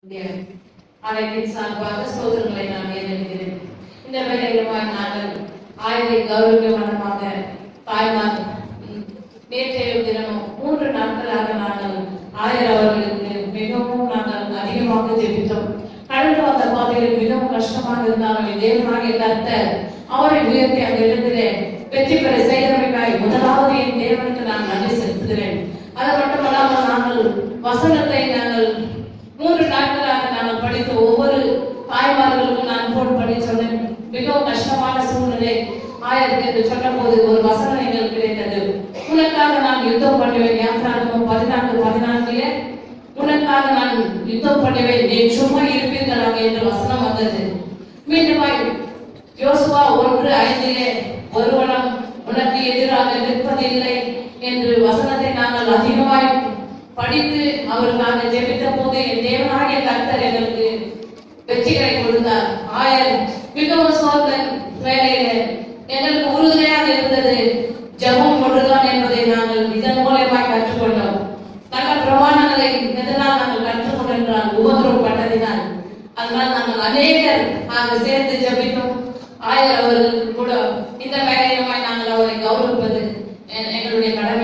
அனைத்தின் சார்பாக ஸ்தோத்திரங்களை நான் ஏறெடுக்கிறேன். இந்த வேளையிலுமாய் நாங்கள் ஆய்வை கௌரவமானமாக தாய்மார் நேற்றைய தினமும் 3 நாட்களாக நாங்கள் ஆயர் அவர்களுக்கு மிகவும் நாங்கள் அதிகமாக ஜெபித்தோம். கடந்து வந்த பாதையில் மிகவும் கஷ்டமாக இருந்தாலும் தேவனாகிய கர்த்தர் அவரை உயர்த்தி அந்த இடத்திலே வெற்றி பெற செய்தமைக்காய் முதலாவது என் தேவனுக்கு நான் நன்றி செலுத்துகிறேன். அது மட்டுமல்லாமல் நாங்கள் வசனத்தை நாங்கள் 3 நாட்களாக நாங்கள் படித்த ஒவ்வொரு தாய்மார்களுக்கும் நான் போன் பண்ணி சொன்னேன். மிகவும் கஷ்டமான சூழ்நிலை ஆயிரத்தி என்று சொன்ன போது ஒரு வசனம் எங்களுக்கு கிடைத்தது. உனக்காக நான் யுத்தம் பண்ணுவேன். யாத்திராகமம் 14:14 உனக்காக நான் யுத்தம் பண்ணுவேன், நீ சும்மா இருப்பீர்களாக என்று வசனம் வந்தது. மீண்டுமாய் யோசுவா 1:5 ஒருவனும் உனக்கு எதிராக நிற்பதில்லை என்று வசனத்தை நாங்கள் அதிகமாய் படித்து அவருக்காக ஜெபித்த போது என் தேவனாகிய கர்த்தர் எங்களுக்கு வெற்றிகளை கொடுத்தார். ஆயர் மிகவும் சோதனை வேலையில எங்களுக்கு உறுதுணையாக இருந்தது ஜெபம் ஒன்றுதான் என்பதை நாங்கள் இதன் மூலமாய் கற்றுக்கொண்டோம். நாங்கள் பிரமாணங்களை எதனால் நாங்கள் கற்றுக்கொண்டோம் என்றால் உபத்திரவப்பட்டதினால். அதனால் நாங்கள் அநேகர் சேர்ந்து ஜெபித்தோம். ஆயர் அவர்களுக்கு கூட இந்த வேலையிலுமாய் நாங்கள் அவரை கௌரவிப்பது எங்களுடைய கடமை.